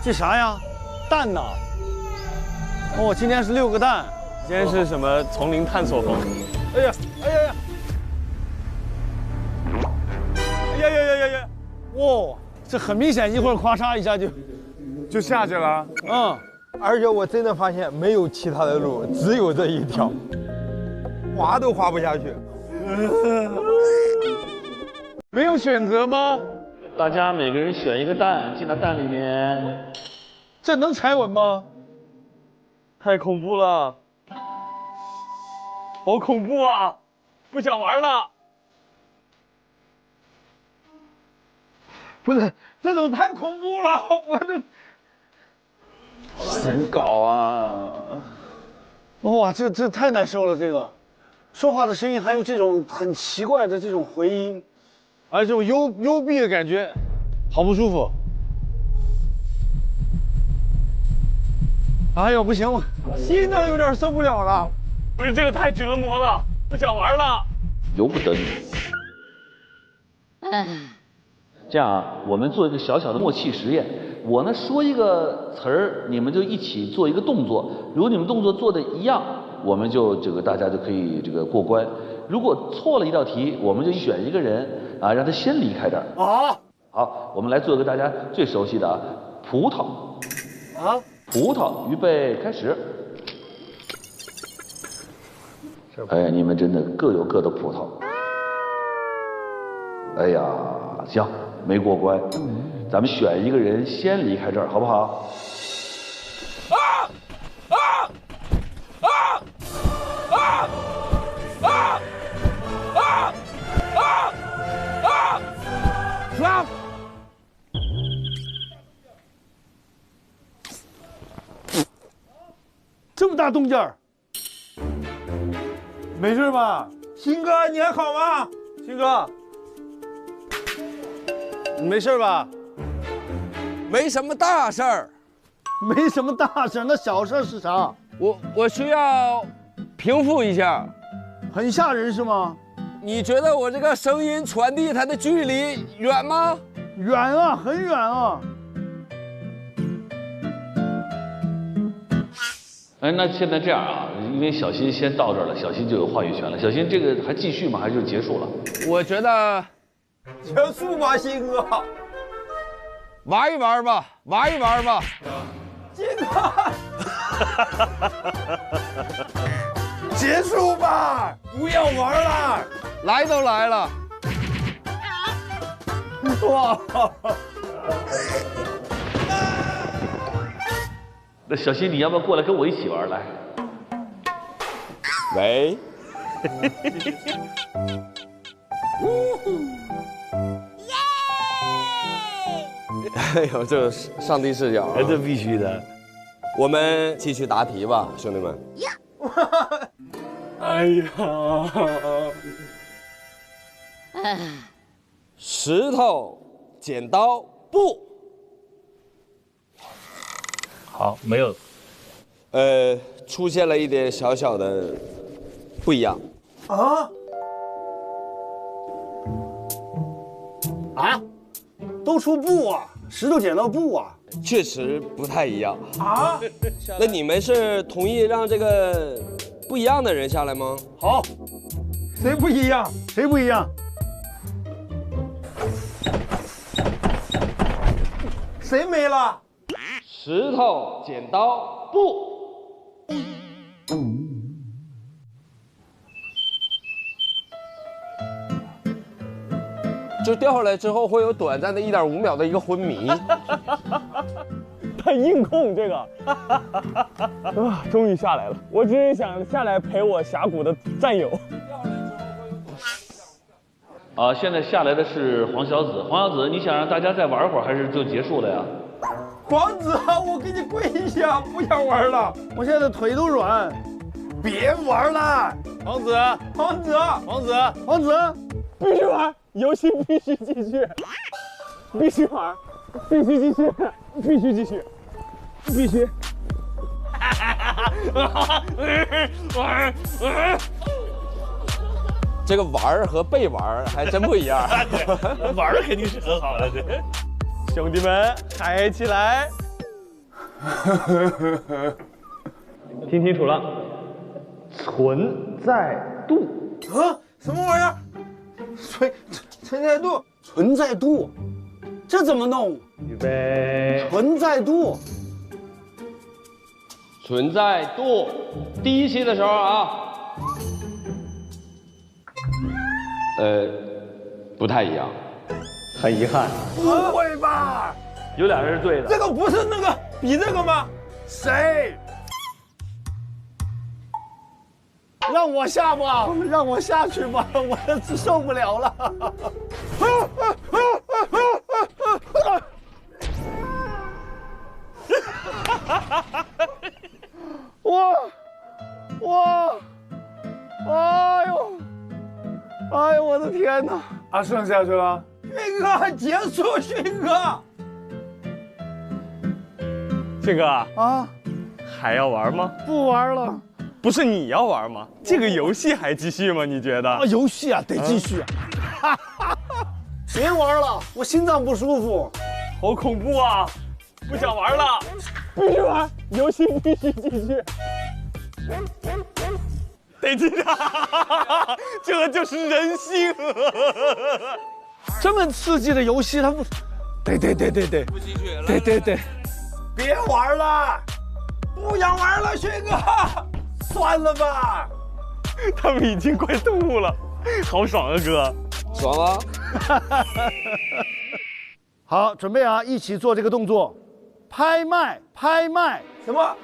这啥呀？蛋呐！哦，今天是6个蛋。今天是什么丛林探索风？哎呀，哎呀呀！哎呀呀呀呀呀！哇，这很明显，一会儿咵嚓一下就下去了。嗯，而且我真的发现没有其他的路，只有这一条，滑都滑不下去。没有选择吗？大家每个人选一个蛋，进到蛋里面。这能踩稳吗？太恐怖了，好恐怖啊！不想玩了。不是，这种太恐怖了，我这怎搞啊？哇，这太难受了，这个说话的声音还有这种很奇怪的这种回音，而这种幽闭的感觉，好不舒服。哎呦，不行，我心脏有点受不了了。不是这个太折磨了，不想玩了。由不得你。这样啊，我们做一个小小的默契实验。我呢说一个词儿，你们就一起做一个动作。如果你们动作做的一样，我们就大家就可以过关。如果错了一道题，我们就选一个人啊，让他先离开这儿。啊，好，我们来做一个大家最熟悉的啊，葡萄。啊，葡萄，预备，开始。哎，你们真的各有各的葡萄。哎呀，行，没过关。咱们选一个人先离开这儿，好不好？啊！这么大动静儿，没事吧？鑫哥，你还好吗？鑫哥，你没事吧？没什么大事儿，没什么大事，那小事是啥？我需要平复一下。很吓人是吗？你觉得我这个声音传递它的距离远吗？远啊，很远啊。哎，那现在这样啊，因为小新先到这儿了，小新就有话语权了。小新，这个还继续吗？还是就结束了？我觉得结束吧，鑫哥。玩一玩吧，玩一玩吧。鑫哥，结束吧，不要玩了。来都来了，哇！那小新，你要不要过来跟我一起玩？来。喂。哎呦，这上帝视角啊！这必须的。我们继续答题吧，兄弟们。哎呀，石头剪刀布。好，没有。出现了一点小小的不一样。啊？都出布啊，石头剪刀布啊。确实不太一样啊。那你们是同意让这个不一样的人下来吗？好，谁不一样？谁不一样？谁没了？石头剪刀布。就掉下来之后会有短暂的1.5秒的一个昏迷。太硬控这个，啊，终于下来了。我只是想下来陪我峡谷的战友。啊，现在下来的是黄小子。黄小子，你想让大家再玩会儿，还是就结束了呀？王子，我给你跪下，不想玩了。我现在腿都软。别玩了，王子，王子，王子，王子，必须玩，游戏必须继续，必须玩，必须继续，必须继续，必须。这个玩和被玩还真不一样。玩肯定是很好的，兄弟们嗨起来！听清楚了，存在度。啊，什么玩意儿？存在度？存在度，这怎么弄？预备，存在度，存在度，第一期的时候啊，不太一样。很遗憾，不会吧？有俩人是对的。这个不是那个比这个吗？谁？让我下吧，让我下去吧，我受不了了。哎呦，我的天哪！阿胜下去了。迅哥，结束，迅哥。迅哥啊，还要玩吗？不玩了。不是你要玩吗？这个游戏还继续吗？你觉得？啊，游戏啊，得继续啊！别玩了，我心脏不舒服。好恐怖啊！不想玩了，必须玩，游戏必须继续。得继续，这就是人性。这么刺激的游戏，他不，对，不继续了。对，别玩了，不想玩了，迅哥，算了吧。他们已经快吐了，好爽啊，哥！爽了。好，准备啊，一起做这个动作，拍卖，什么？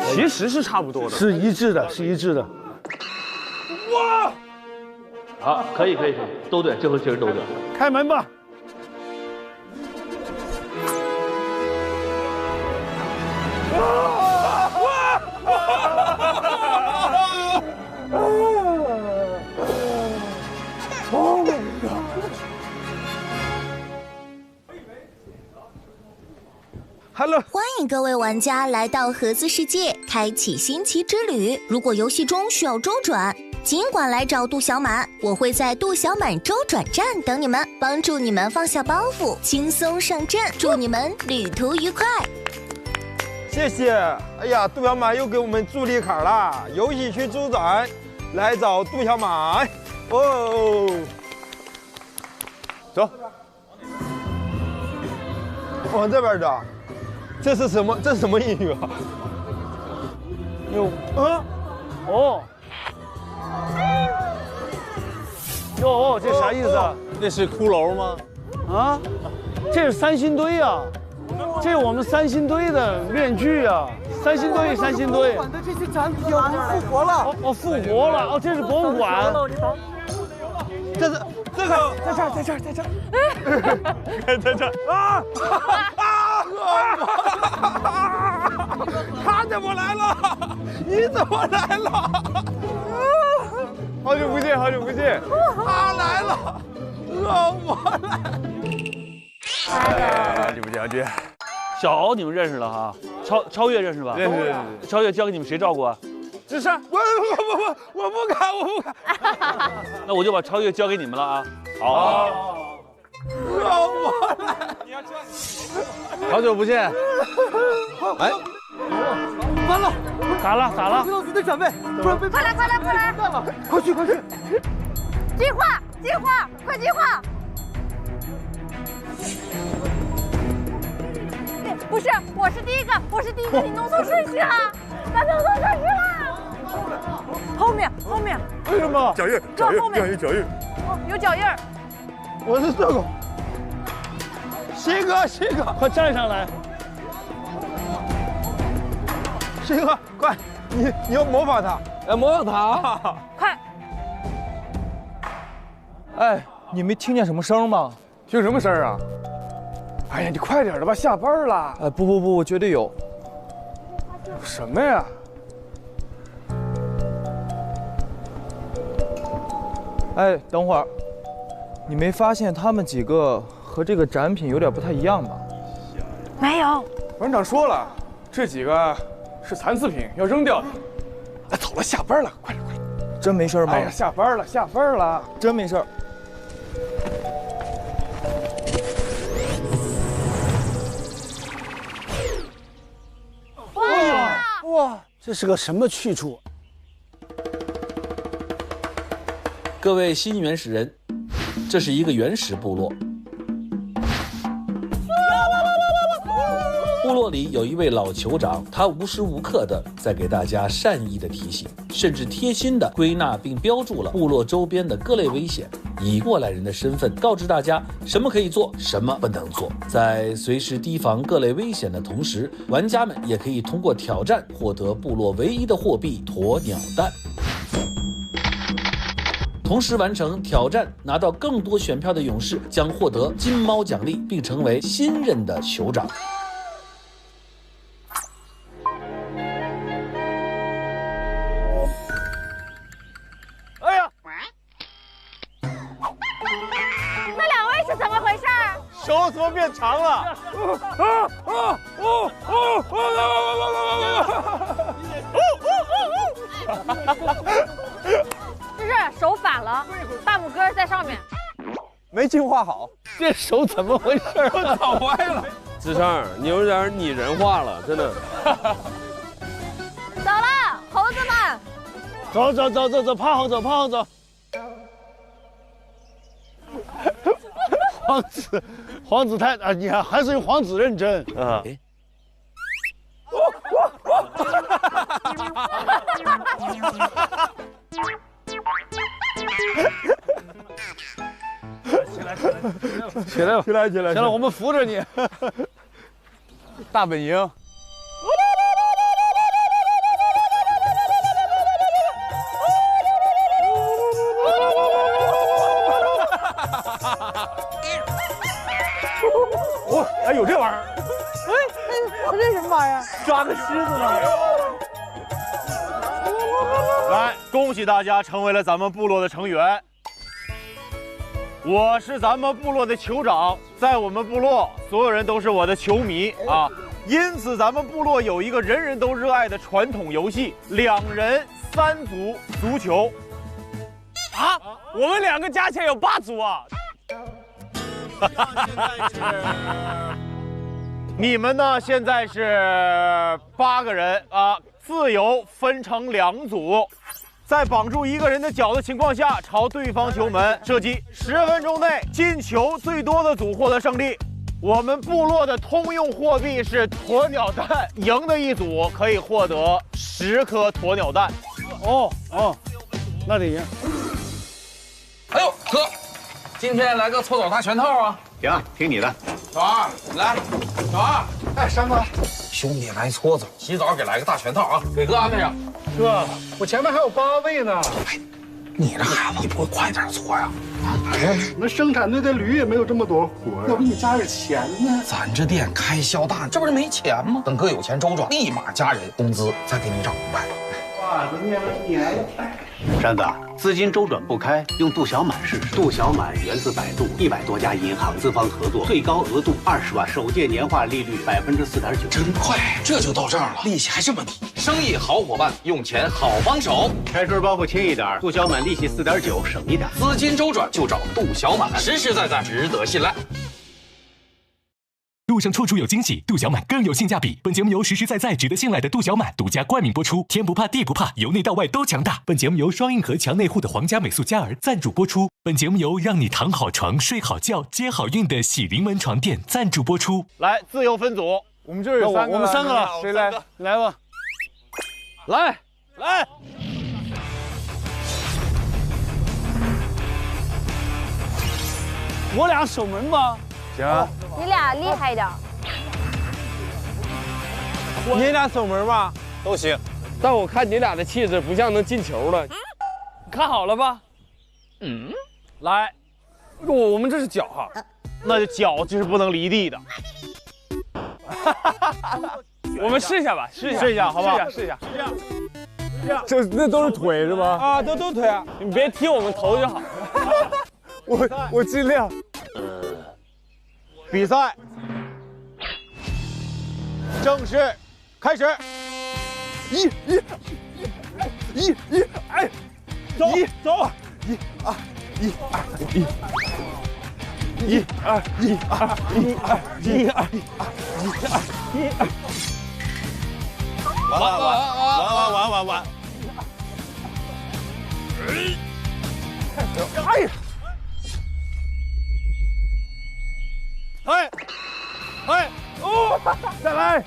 其实是差不多的，是一致的，是一致的。哇！好，可以，都对，这回确实都对。开门吧。Hello，欢迎各位玩家来到盒子世界，开启新奇之旅。如果游戏中需要周转，尽管来找杜小满，我会在杜小满周转站等你们，帮助你们放下包袱，轻松上阵。祝你们旅途愉快！谢谢。哎呀，杜小满又给我们助力卡了，游戏区周转，来找杜小满。哦，走，往这边走。这是什么？这是什么英语啊？这啥意思啊？那是骷髅吗？啊，这是三星堆啊，这是我们三星堆的面具啊，三星堆。馆的这些展品复活了，复活了，这是博物馆。这个在这儿啊！他怎么来了？你怎么来了？好久不见。他来了，我来。好久不见。小敖你们认识了哈？超越认识吧？认识。超越交给你们谁照顾啊？这是我不敢。那我就把超越交给你们了啊！好。我来。好久不见。哎，完了，咋了？徐老师得准备，不然被快来！快去！计划，快计划！不是，我是第一个，你弄错顺序了，咱弄错顺序了。后面，为什么？脚印，有脚印儿。我是这个。鑫哥，快站上来！鑫哥，快，你要模仿他，模仿他。快！哎，你没听见什么声吗？听什么声啊？哎呀，你快点的吧，下班了。哎，不，我觉得有。什么呀？哎，等会儿，你没发现他们几个和这个展品有点不太一样吗？没有。馆长说了，这几个是残次品，要扔掉的。哎，走了，下班了，快点。真没事吗？哎呀，下班了。真没事。这是个什么去处？各位新原始人，这是一个原始部落。部落里有一位老酋长，他无时无刻的在给大家善意的提醒，甚至贴心的归纳并标注了部落周边的各类危险，以过来人的身份告知大家什么可以做，什么不能做。在随时提防各类危险的同时，玩家们也可以通过挑战获得部落唯一的货币鸵鸟蛋。同时完成挑战拿到更多选票的勇士将获得金猫奖励，并成为新任的酋长。哎呀，那两位是怎么回事？手怎么变长了？就是手反了，大拇哥在上面。没进化好，这手怎么回事？搞歪了。子胜，你有点拟人化了，真的。走了，猴子们。走，趴好走，趴好走。皇子太啊，你还是皇子认真啊。起来，我们扶着你。大本营。哎，有这玩意儿？这什么玩意儿？抓个狮子呢？来，恭喜大家成为了咱们部落的成员。我是咱们部落的酋长，在我们部落，所有人都是我的球迷啊。因此，咱们部落有一个人人都热爱的传统游戏——2人3组足球。啊，我们2个加起来有8组啊！你们呢？现在是8个人啊，自由分成2组，在绑住一个人的脚的情况下，朝对方球门射击。10分钟内进球最多的组获得胜利。我们部落的通用货币是鸵鸟蛋，赢的一组可以获得10颗鸵鸟蛋。哦，那得赢。哎呦，哥，今天来个搓澡大全套啊！行，听你的。小二，来，小二，哎，山哥，兄弟来搓澡、洗澡，给来个大全套啊！给哥安排上。哥，我前面还有8位呢。哎，你这孩子，你不会快点搓呀？哎，那生产队的驴也没有这么多活，要不你加点钱呢？咱这店开销大，这不是没钱吗？等哥有钱周转，立马加人工资，再给你涨500。哇，都念了1年了。山子，资金周转不开，用度小满试试。度小满源自百度，100多家银行资方合作，最高额度20万，首届年化利率4.9%，真快，这就到账了，利息还这么低。生意好伙伴，用钱好帮手。开春包袱轻一点，度小满利息4.9%，省一点。资金周转就找度小满，实实在在，值得信赖。路上处处有惊喜，度小满更有性价比。本节目由实实在在、值得信赖的度小满独家冠名播出。天不怕地不怕，由内到外都强大。本节目由双硬核强内护的皇家美素佳儿赞助播出。本节目由让你躺好床、睡好觉、接好运的喜临门床垫赞助播出。来，自由分组，我们这儿有3个，我们3个了，谁来？来吧，来。我俩守门吧。行，你俩厉害一点。你俩守门吧，都行。但我看你俩的气质不像能进球的。看好了吧？来，我们这是脚哈，那就脚就是不能离地的。我们试一下吧，试一下，好不好？试一下。这那都是腿是吧？啊，都腿啊！你别踢我们头就好。我尽量。比赛正式开始。哎，走，1、2、1、2。完。哎呀！哦，再来！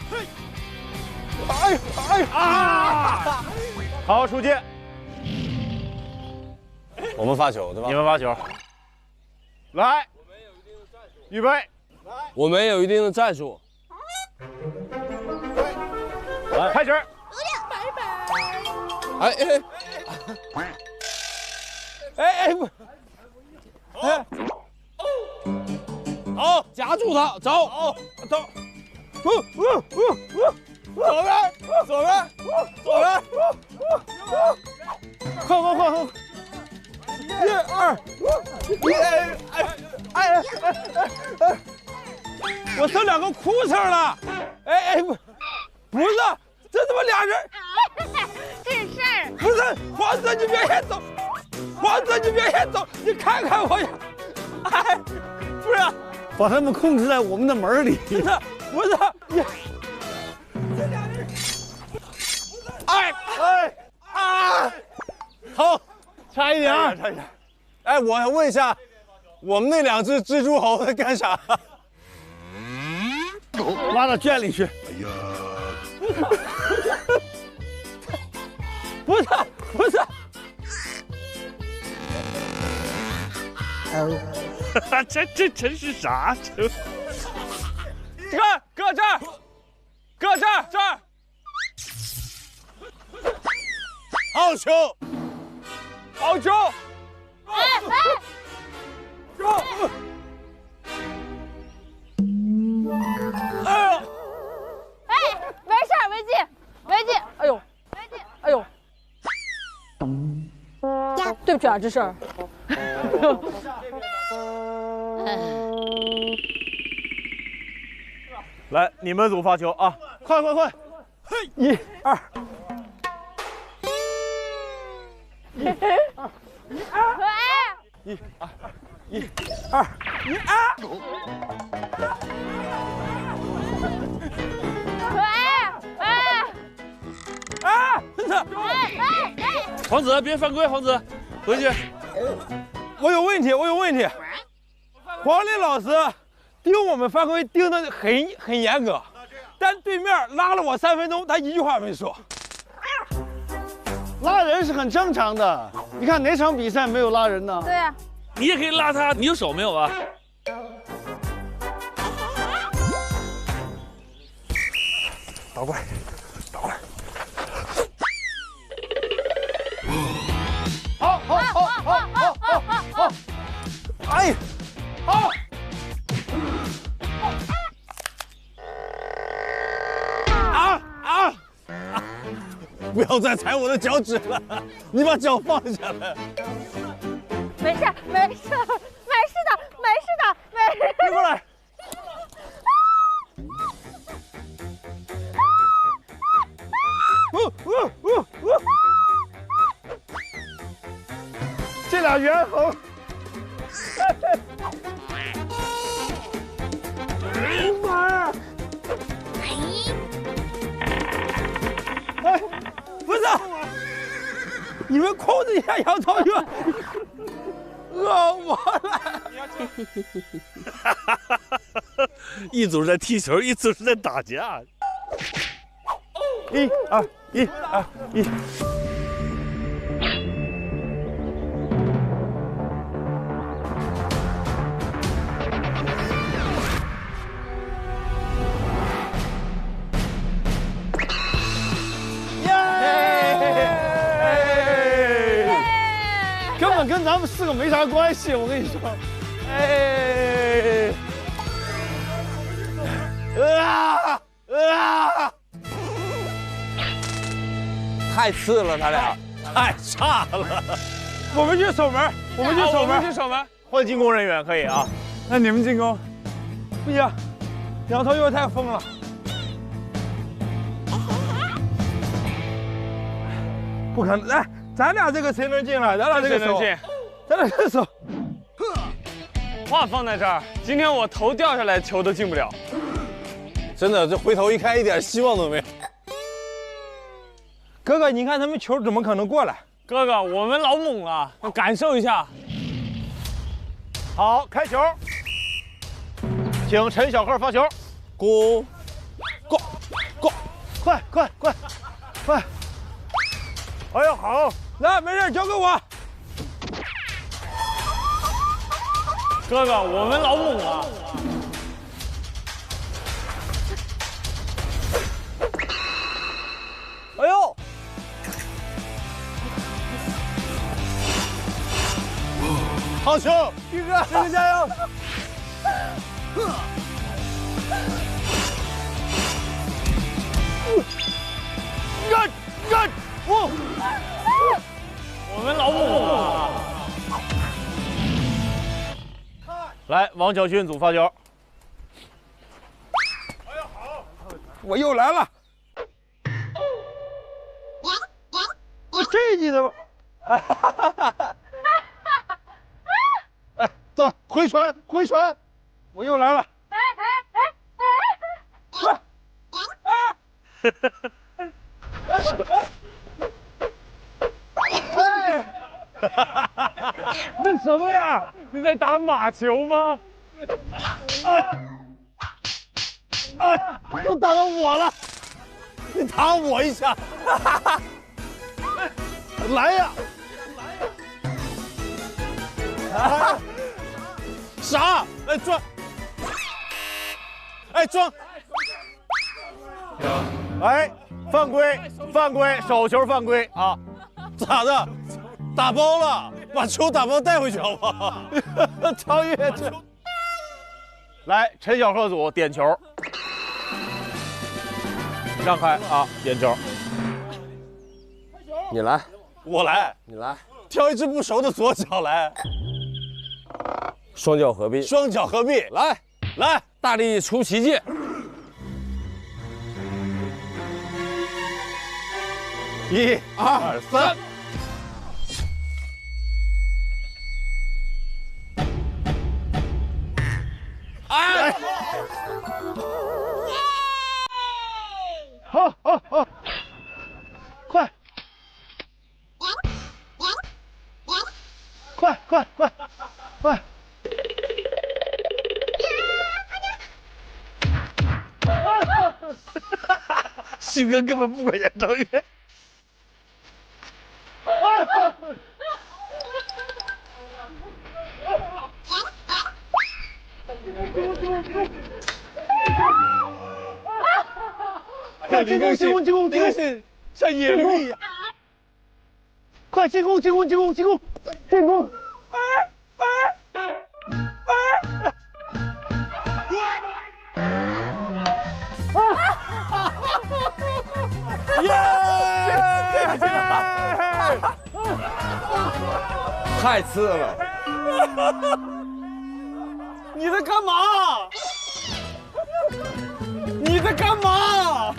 好，出界。我们发球对吧？你们发球。来，预备。我们有一定的战术。来，开始。好，夹住他，走，左边，快！我剩2个裤衩了。不是，这他妈俩人。这是事儿。不是，黄色你别先走，你看看我呀。不是，把他们控制在我们的门里。不是，这俩人。好，差一点。哎，我问一下，我们那2只蜘蛛猴在干啥？拉到圈里去。不是。这真是啥？搁这儿。好球！没事儿，违纪，哎呦，对不起啊，这事儿。来，你们组发球啊！快！嘿，1、2。黄子别犯规，黄子，回去。我有问题。黄磊老师盯我们犯规盯得很严格，但对面拉了我3分钟，他一句话没说。拉人是很正常的，你看哪场比赛没有拉人呢？对啊。你也可以拉他，你有手没有啊？倒过来。好！哎，好！不要再踩我的脚趾了，你把脚放下来。没事的。别过来。这俩猿猴。妈！不是，你们控制一下杨超越，饿我了。一组在踢球，一组是在打架。1、2、1。根本跟咱们4个没啥关系，我跟你说。太次了，他俩太差了。我们去守门，换进攻人员可以啊。那你们进攻。不行，杨超越太疯了。不可能！来，咱俩这个谁能进来？咱俩这个手。话放在这儿，今天我头掉下来，球都进不了。真的，这回头一看，一点希望都没有。哥哥，你看他们球怎么可能过来？哥哥，我们老猛了，感受一下。好，开球，请陈小贺发球。过，快！哎呀，好，来，没事，交给我。哥哥，我们老猛了。哎呦！好球，宇哥，宇哥加油！我们老猛了。来，王小勋组发球。我又来了。这你的吗？哎，走，回传，我又来了。那什么呀？你在打马球吗？都打到我了，你打我一下，来呀！啥？哎转，哎转，哎犯规，手球犯规啊！咋的？打包了，把球打包带回去好不好？超越这。来，陈小贺组点球，让开啊！点球，你来，我来，你来，挑一只不熟的左脚来，双脚合璧，来，大力出奇迹。1、2、3。哎！好，快！旭哥根本不管严超越。进攻！像野驴一样！快进攻！太次了！你在干嘛？你在干嘛？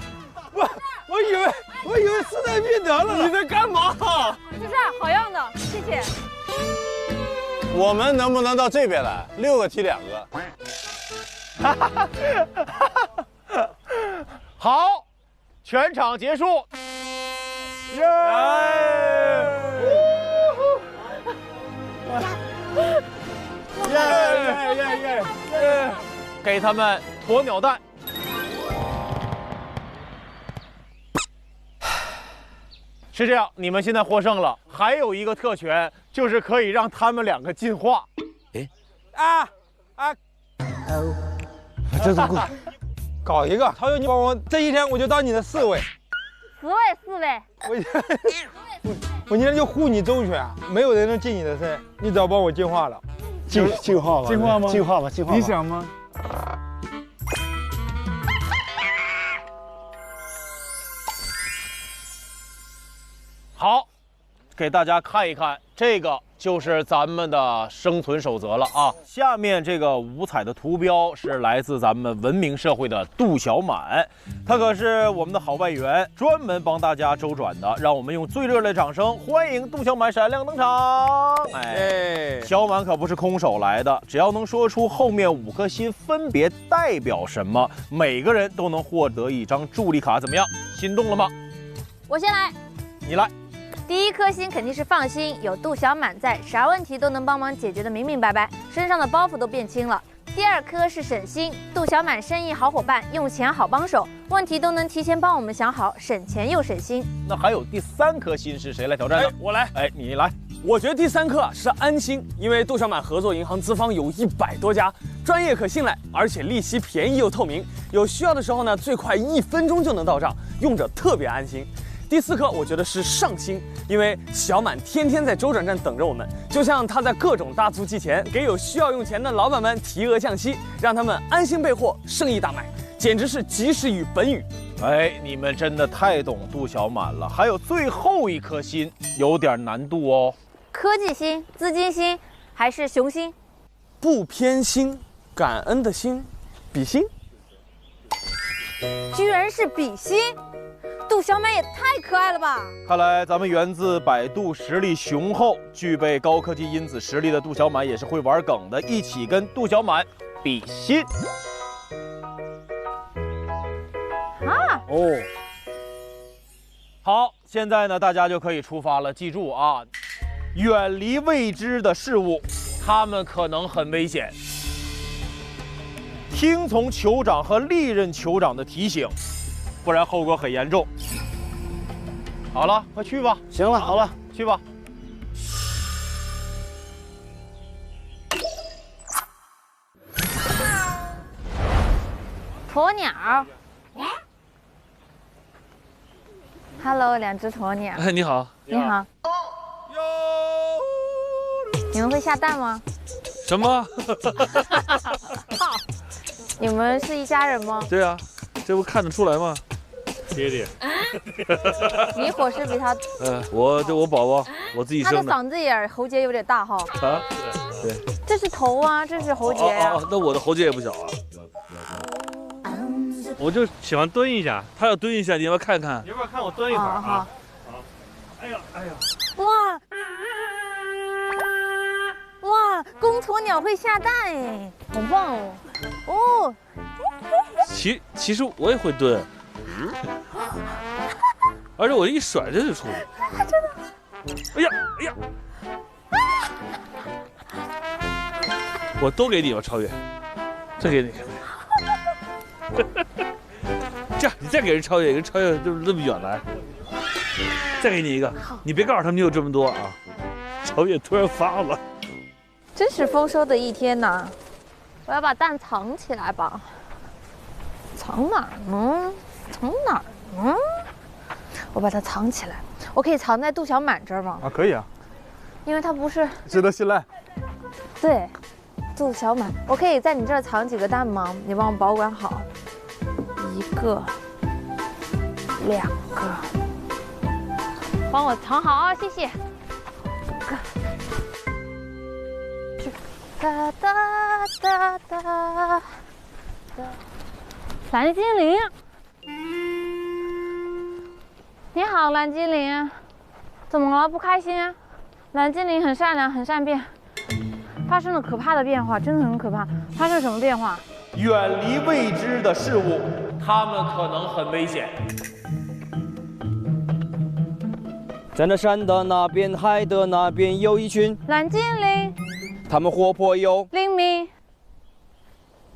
我以为势在必得了。你在干嘛？就是好样的，谢谢。我们能不能到这边来？6个踢2个。好，全场结束。给他们鸵鸟蛋。是这样，你们现在获胜了，还有一个特权，就是可以让他们2个进化。这是过，搞一个。曹勇，你帮我，这一天我就当你的侍卫。四位。我今天就护你周全，没有人能近你的身，你只要帮我进化了。进化吧，进化吗？进化吧。你想吗？好，给大家看一看，这个就是咱们的生存守则了啊。下面这个五彩的图标是来自咱们文明社会的杜小满，他可是我们的好外援，专门帮大家周转的。让我们用最热烈的掌声欢迎杜小满闪亮登场！哎，小满可不是空手来的，只要能说出后面5颗心分别代表什么，每个人都能获得一张助力卡。怎么样，心动了吗？我先来。你来。第一颗星肯定是放心，有杜小满在，啥问题都能帮忙解决得明明白白，身上的包袱都变轻了。第二颗是省心，杜小满生意好伙伴，用钱好帮手，问题都能提前帮我们想好，省钱又省心。那还有第3颗星是谁来挑战呢？我来。你来。我觉得第3颗是安心，因为杜小满合作银行资方有100多家，专业可信赖，而且利息便宜又透明，有需要的时候呢，最快1分钟就能到账，用着特别安心。第4颗我觉得是上心，因为小满天天在周转站等着我们，就像他在各种大促期前给有需要用钱的老板们提额降息，让他们安心备货，生意大卖，简直是及时雨本雨。你们真的太懂杜小满了。还有最后1颗星，有点难度哦。科技星、资金星还是雄心？不偏心，感恩的心，比心。居然是比心。杜小满也太可爱了吧！看来咱们源自百度实力雄厚、具备高科技因子实力的杜小满也是会玩梗的，一起跟杜小满比心。好，现在呢，大家就可以出发了。记住啊，远离未知的事物，他们可能很危险。听从酋长和历任酋长的提醒，不然后果很严重。好了，快去吧。行了，好了，去吧。鸵鸟。Hello， 2只鸵鸟。你好。你好。你们会下蛋吗？什么？好。你们是一家人吗？对啊，这不看得出来吗？爹爹。你伙食比他。我宝宝，我自己生的。他的嗓子眼喉结有点大哈。啊？对。这是头啊，这是喉结呀。那我的喉结也不小啊。我就喜欢蹲一下，他要蹲一下，你要不要看看？你要不要看我蹲一会儿啊？好。哎呀，哇！哇，公鸵鸟会下蛋哎，好棒哦！哦。其实我也会蹲，而且我一甩它就出来。真的？哎呀哎呀！我都给你吧，超越，再给你。这样，你再给人超越，跟超越就是那么远来。再给你一个，你别告诉他们你有这么多啊！超越突然发了，真是丰收的一天呐！我要把蛋藏起来吧。藏哪儿呢？藏哪儿呢？我把它藏起来。我可以藏在杜小满这儿吗？啊，可以啊。因为他不是值得信赖。对，杜小满，我可以在你这儿藏几个蛋吗？你帮我保管好。1个、2个，帮我藏好啊，谢谢。哒哒哒哒哒。蓝精灵，你好，蓝精灵，怎么了？不开心啊？蓝精灵很善良，很善变，发生了可怕的变化，真的很可怕。发生什么变化？远离未知的事物，他们可能很危险。在那山的那边，海的那边，有一群蓝精灵，他们活泼又灵敏。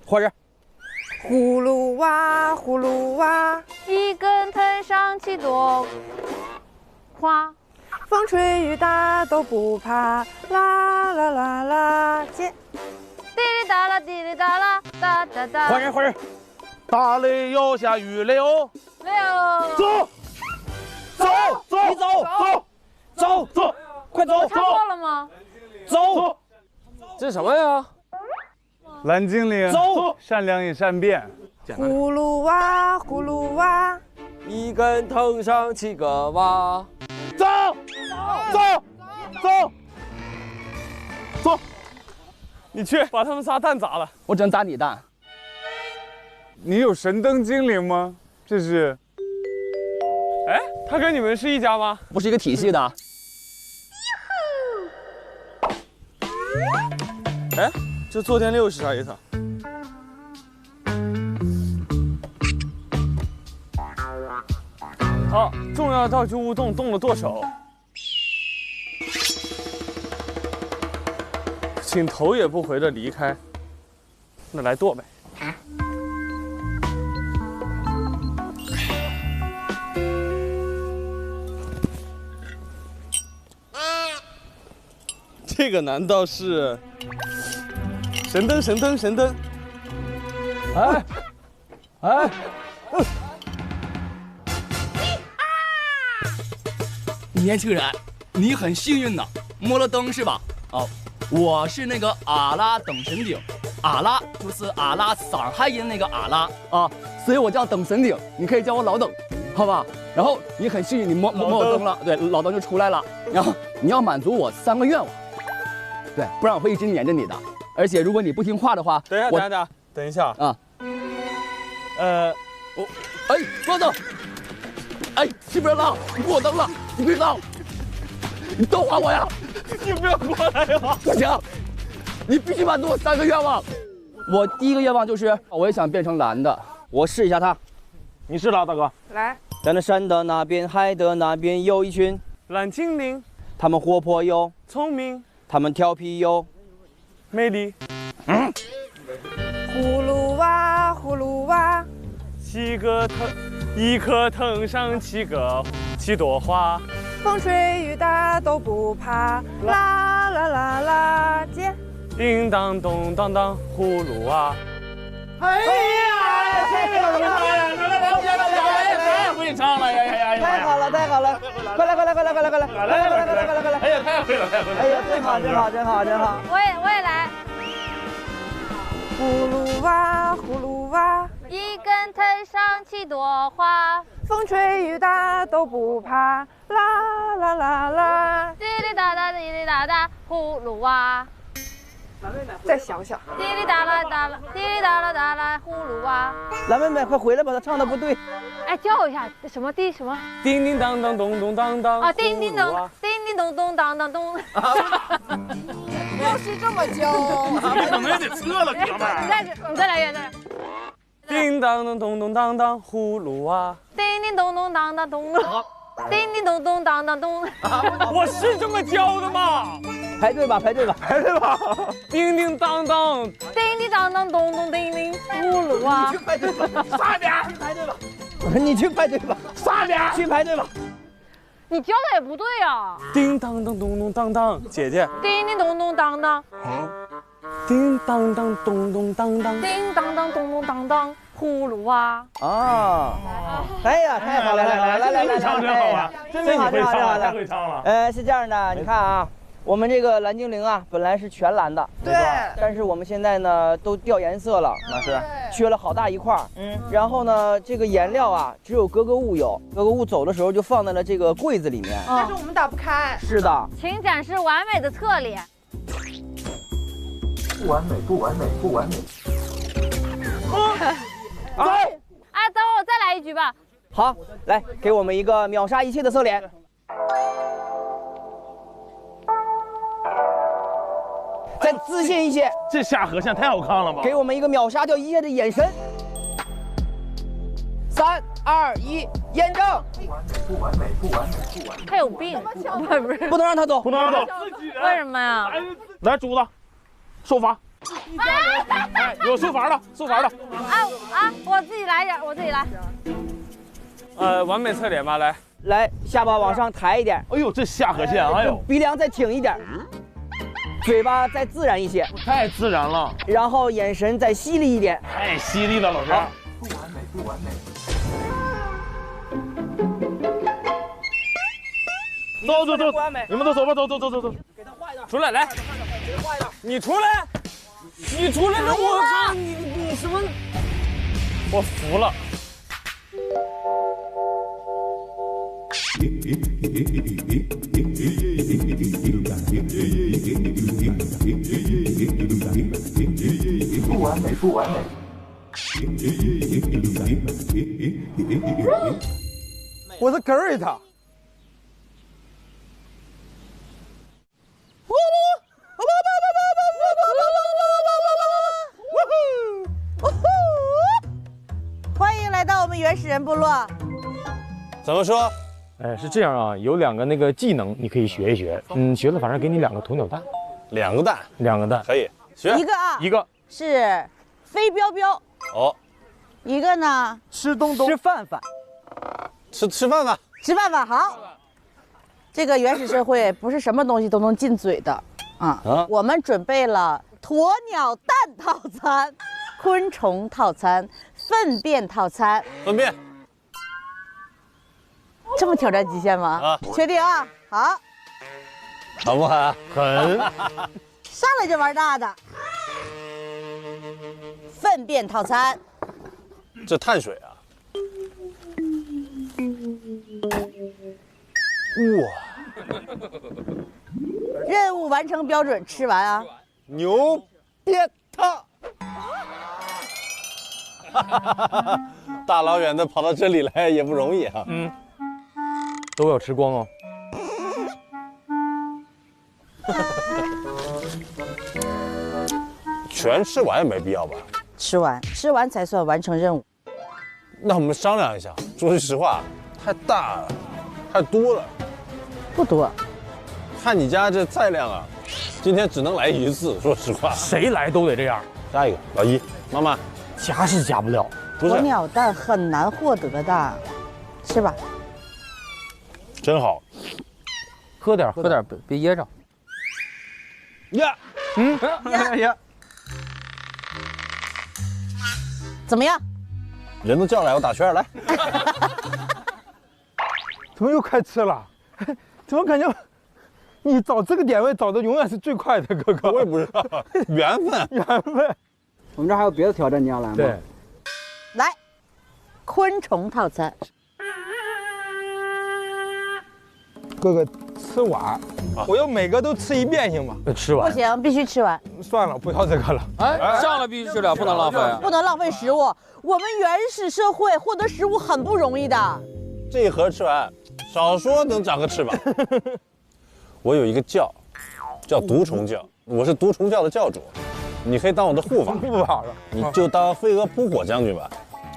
换人。葫芦娃，葫芦娃，一根藤上7朵花，风吹雨打都不怕，啦啦啦啦，接。滴哩哒啦，滴哩哒啦，哒哒哒。换人，换人。打雷又下雨了哟。走，走，走，你走，走，走，快走！我唱错了吗？走。这是什么呀？蓝精灵，走，善良也善变。葫芦娃，葫芦娃，一根藤上7个娃。走，走，走，走。你去把他们仨蛋砸了。我真砸你蛋。你有神灯精灵吗？这是。哎，他跟你们是一家吗？不是一个体系的。哎。这坐垫6是啥意思？哦好，重要道具物动了剁手，请头也不回的离开。那来剁呗。这个难道是神灯？哎，年轻人，你很幸运呢，摸了灯是吧？哦，我是那个阿拉等神鼎，阿拉就是阿拉上海人那个阿拉啊，所以我叫等神鼎，你可以叫我老等，好吧？然后你很幸运，你摸灯了，对，老灯就出来了。然后你要满足我3个愿望，对，不然我会一直黏着你的。而且如果你不听话的话，等一下啊，坐等，是不是了？你给我灯了，你别闹，你都还我呀！你不要过来呀！不行，你必须满足我3个愿望。我第一个愿望就是，我也想变成蓝的，我试一下它。你试了，大哥。来，咱的山的那边，海的那边有一群蓝精灵，他们活泼又聪明，他们调皮又美丽。葫芦娃，葫芦娃，一棵藤上7朵花，风吹雨打都不怕，啦啦啦啦，接。叮当咚当当，葫芦娃。哎呀，这个怎么唱呀？太会唱了呀！太好了，快来！哎呀，太会了！哎呀，真好！我也来。葫芦娃，葫芦娃，一根藤上7朵花，风吹雨打都不怕，啦啦啦啦，滴哩哒哒滴哩哒哒，葫芦娃。再想想，滴哩哒啦哒啦，滴哩哒啦哒啦，葫芦娃。蓝妹妹，快回来吧，她唱的不对。哎，教我一下，什么滴什么？叮叮当当咚咚当当。啊，叮叮咚，叮叮咚咚当当咚。要是这么教，怎么也得撤了，哥们儿。你再来一遍，再来。叮当咚咚咚当当，葫芦娃。叮叮咚咚当当咚。叮叮咚咚当当咚。我是这么教的吗？排队吧！叮叮当当，叮叮当当咚咚叮叮，葫芦娃。你去排队吧，撒点。你去排队吧，撒点。去排队吧。你教的也不对啊！叮当当咚咚当当，姐姐。叮叮咚咚当当。叮当当咚咚当当。叮当当咚咚当当，葫芦娃。啊！哎呀，太好了！来，唱真好玩，真的你会唱了，太会唱了。是这样的，你看啊。我们这个蓝精灵啊，本来是全蓝的，对，但是我们现在呢都掉颜色了，老师，缺了好大一块儿。然后呢，这个颜料啊，只有格格巫有，格格巫走的时候就放在了这个柜子里面，但是我们打不开。是的，请展示完美的侧脸。不完美。哎，等会儿我再来一局吧。好，来给我们一个秒杀一切的侧脸。再自信一些，这下颌线太好看了吧！给我们一个秒杀掉一切的眼神。3、2、1，验证。不完美。他有病，不能让他走，不能让他走。为什么呀？来，主子，受罚。有受罚的。我自己来点，我自己来。完美侧脸吧，来，下巴往上抬一点。哎呦，这下颌线，哎呦，鼻梁再挺一点。嘴巴再自然一些，太自然了。然后眼神再犀利一点，太犀利了，老师。不完美。走，你们都走吧，走。给他画一段，出来，来，给他画一段。你出来，那我看你什么？我服了。不完美。我是 great。欢迎来到我们原始人部落。怎么说？哎，是这样啊，有2个那个技能你可以学一学。学了反正给你2个鸵鸟蛋，2个蛋，2个蛋可以学一个啊，一个是飞镖镖，哦，一个呢吃东东，吃饭饭，吃饭吧，吃饭饭好。这个原始社会不是什么东西都能进嘴的啊。我们准备了鸵鸟蛋套餐、昆虫套餐、粪便套餐。粪便。这么挑战极限吗？啊，确定啊？好，好不好？很。上来就玩大的。粪便套餐。这碳水啊。哇！任务完成标准，吃完啊！牛鞭套！大老远的跑到这里来也不容易啊。都要吃光哦。全吃完也没必要吧？吃完才算完成任务。那我们商量一下。说句实话，太大了，太多了。不多。看你家这菜量啊，今天只能来1次。说实话，谁来都得这样。加一个，老一，妈妈，加是加不了。不是，鸵鸟蛋很难获得的，吃吧。真好，喝点，别噎着。呀，呀，怎么样？人都叫来，我打圈来。怎么又开吃了？怎么感觉你找这个点位找的永远是最快的，哥哥？我也不知道，缘分。我们这还有别的挑战，你要来吗？对，来，昆虫套餐。哥哥吃完，我要每个都吃一遍行吗？吃完不行，必须吃完。算了，不要这个了。哎，上来必须吃了，不能浪费啊！不能浪费食物。我们原始社会获得食物很不容易的。这一盒吃完，少说能长个翅膀。我有一个教，叫毒虫教，我是毒虫教的教主，你可以当我的护法。护法了，你就当飞蛾扑火将军吧。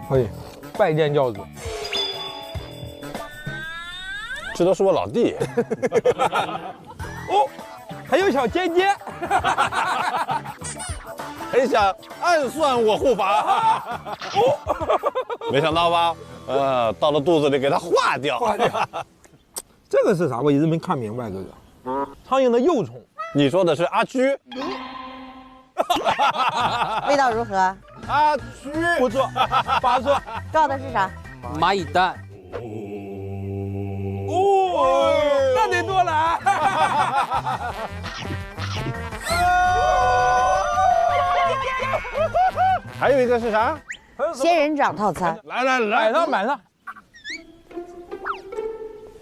可以，拜见教主。这都是我老弟。哦，还有小尖尖，很想暗算我护法。没想到吧？到了肚子里给它化掉。化掉。这个是啥？我一直没看明白，哥哥。苍蝇的幼虫。你说的是阿蛆。味道如何？阿蛆不错，八错。告的是啥？蚂蚁蛋。哦，那得多来。还有一个是啥？仙人掌套餐。来，买上。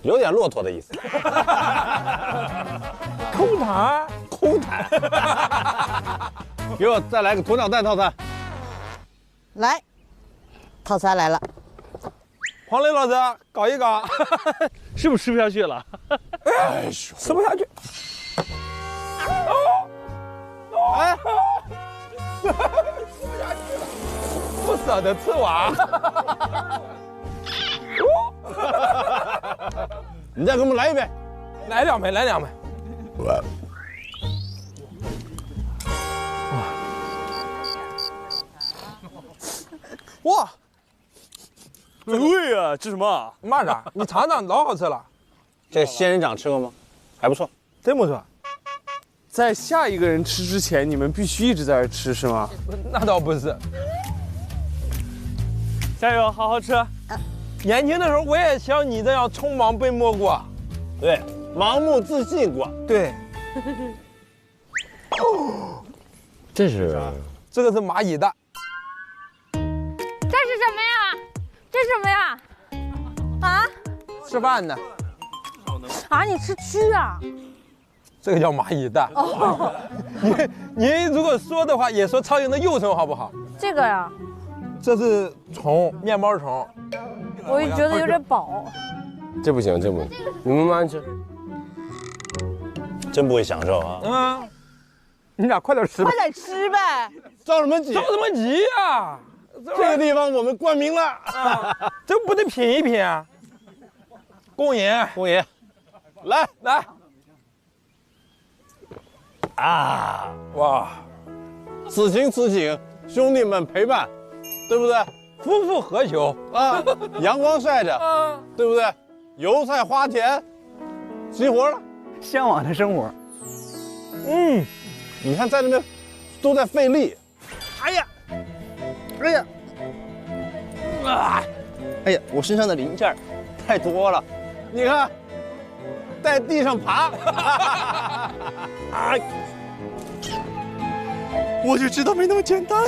有点骆驼的意思。空谈。给我再来个鸵鸟蛋套餐。来，套餐来了。黄磊老师，搞一搞。是不是吃不下去了？哎，吃不下去。哎，吃不下去了，不舍得吃完。你再给我们来一杯，来2杯，来2杯。哇，对呀，这什么？蚂蚱，你尝尝，老好吃了。这仙人掌吃过吗？还不错，真不错。在下一个人吃之前，你们必须一直在这吃，是吗？那倒不是。加油，好好吃。年轻的时候我也像你这样匆忙奔波过，对，盲目自信过，对。这是这个是蚂蚁蛋。这是什么呀？这是什么呀？啊？吃饭呢。啊，你吃蛆啊？这个叫蚂蚁蛋。哦，您如果说的话，也说苍蝇的幼虫好不好？这个呀？这是虫，面包虫。我觉得有点饱。这不行，这不行，你们慢慢吃。真不会享受啊！嗯，你俩快点吃吧。快点吃呗！着什么急？着什么急呀？这个地方我们冠名了，这不得品一品啊？共赢，共赢，来来。啊，哇，此情此景，兄弟们陪伴，对不对？夫复何求啊？阳光晒着，对不对？油菜花田，齐活了，向往的生活。嗯，你看在那边都在费力。哎呀，哎呀，啊，哎呀，我身上的零件太多了，你看，在地上爬。啊！我就知道没那么简单。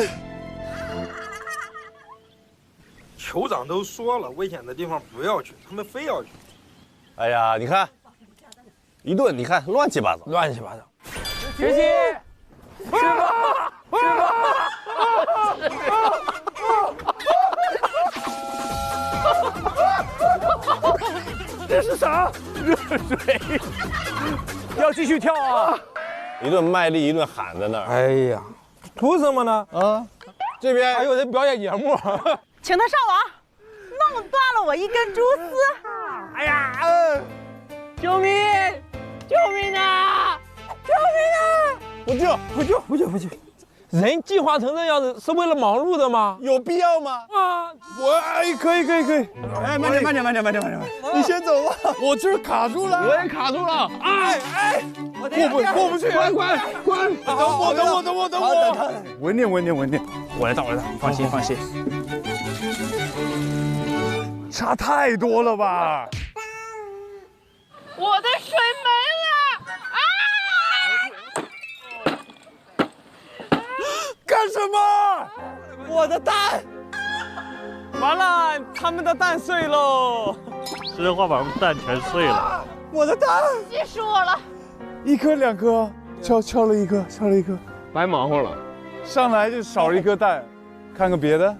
酋长都说了，危险的地方不要去，他们非要去。哎呀，你看，一顿你看乱七八糟，乱七八糟。学习，吃吧，吃吧。这是啥？热水。要继续跳啊！一顿卖力，一顿喊在那儿。哎呀，图什么呢？啊，这边还有人表演节目，请他上网，弄断了我一根蛛丝。哎呀，救命！救命啊！救命啊！不救，不救，不救，不救！人进化成这样子是为了忙碌的吗？有必要吗？啊，我可以。哎，慢点，你先走吧，我这儿卡住了，我也卡住了。哎，过不去，滚！等我。稳点，我来倒，放心。差太多了吧？我的水没了！干什么？我的蛋！完了，他们的蛋碎喽！这话把我们蛋全碎了。我的蛋！气死我了！一颗两颗，敲了一颗，白忙活了。上来就少了一颗蛋，看个别的。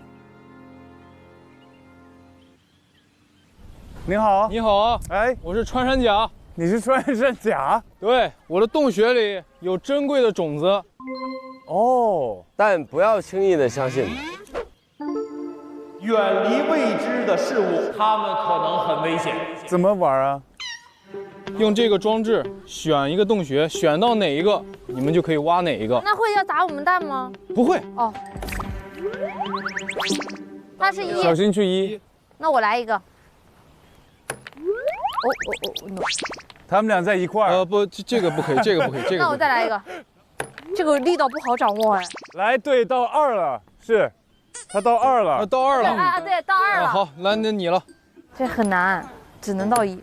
您好，你好啊，哎，我是穿山甲。你是穿山甲？对，我的洞穴里有珍贵的种子。哦，但不要轻易的相信。远离未知的事物，它们可能很危险。怎么玩啊？用这个装置选一个洞穴，选到哪一个，你们就可以挖哪一个。那会要砸我们蛋吗？不会。哦，那是一。小心去一。那我来一个。no。他们俩在一块儿。不，这个不可以，这个不可以，这个。那我再来一个。这个力道不好掌握哎。来，对，到2了，是，他到2了，到2了。啊，对，到2了。好，来，那你了。这很难，只能到1。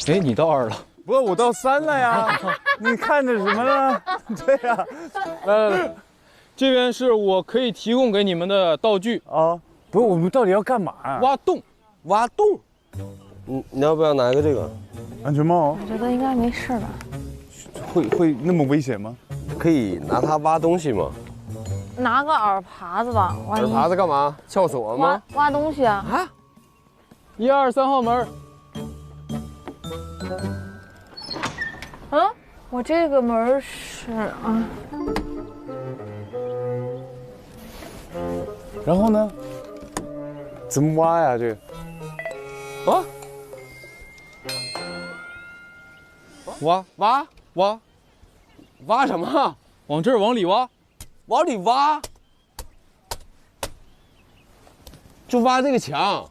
哎，你到2了。不过我到3了呀。你看着什么呢？对呀。来，这边是我可以提供给你们的道具啊。不是，我们到底要干嘛啊？挖洞。你要不要拿一个这个安全帽？我觉得应该没事吧。会那么危险吗？可以拿它挖东西吗？拿个饵耙子吧。饵耙子干嘛？撬锁吗？挖东西啊。啊！1、2、3号门。嗯，我这个门是啊。然后呢？怎么挖呀？这个？啊？挖什么？往这儿往里挖，往里挖，就挖这个墙。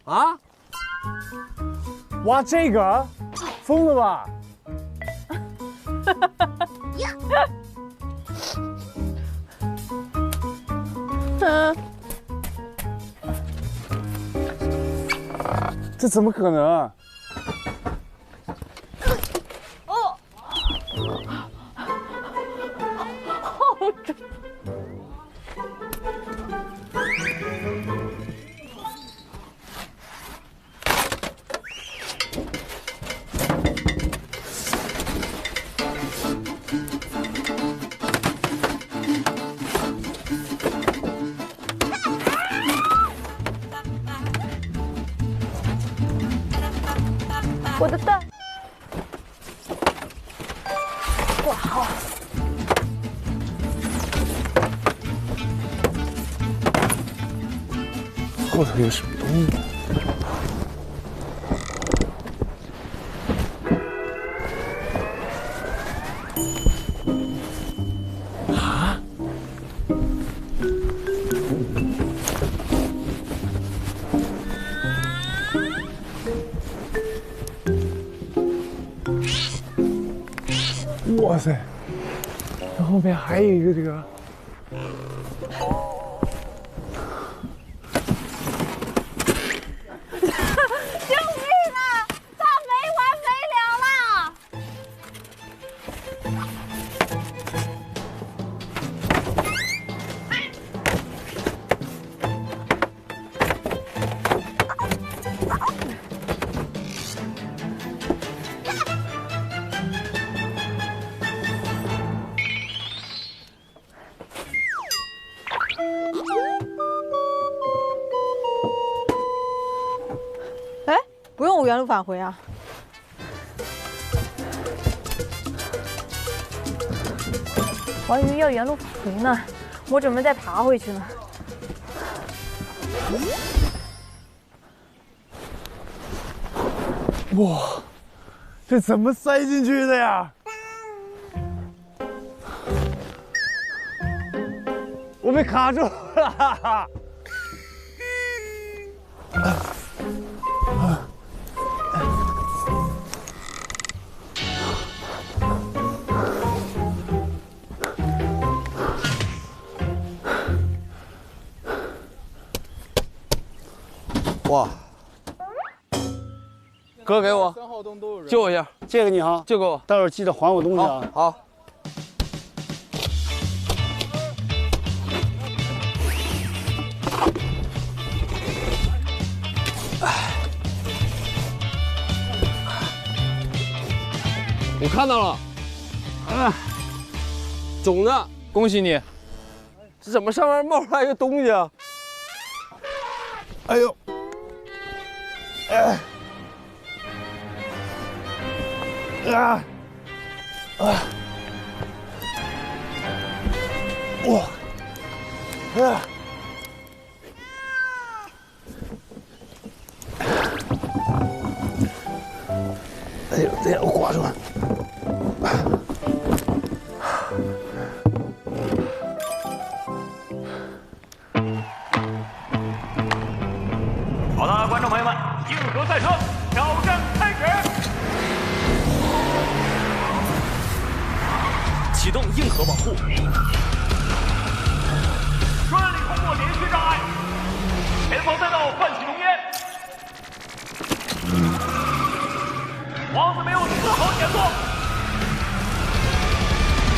啊？挖这个？疯了吧？这怎么可能啊？我的蛋！哇好！后头有什么东西？哇塞，这后面还有一个这个。救命啊！他没完没了啦！哎，不用我原路返回啊。我还以为要原路返回呢，我准备再爬回去呢。哇，这怎么塞进去的呀？我被卡住了。哇！哥给我，救我一下，借给你哈，借给我，待会儿记得还我东西啊。好。我看到了，肿的，恭喜你！这怎么上面冒出来一个东西啊？哎呦！哎呦，这我挂住了。好的，观众朋友们，硬核赛车挑战开始，启动硬核保护，顺利通过连续障碍，前方赛道泛起浓烟，王子没有丝毫减速，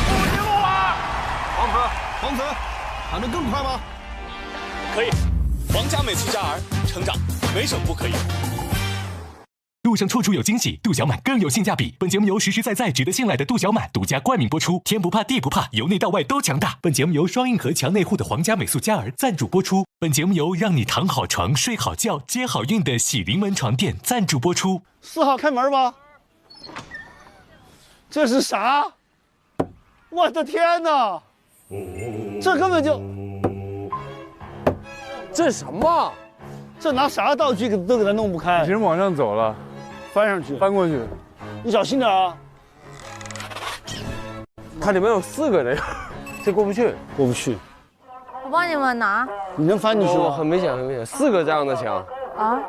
不迷路了。王子，还能更快吗？可以。皇家美速加 R， 成长没什么不可以。路上处处有惊喜，杜小满更有性价比。本节目由实实在在、值得信赖的杜小满独家冠名播出。天不怕地不怕，由内到外都强大。本节目由双硬核强内护的皇家美速加 R 赞助播出。本节目由让你躺好床、睡好觉、接好运的喜临门床垫赞助播出。4号开门吧。这是啥？我的天哪！这根本就……这是什么？这拿啥道具都给它弄不开？人往上走了，翻上去，翻过去。你小心点啊！它里面有4个人，这过不去，过不去。我帮你们拿。你能翻进去吗？很危险，很危险，4个这样的墙。啊！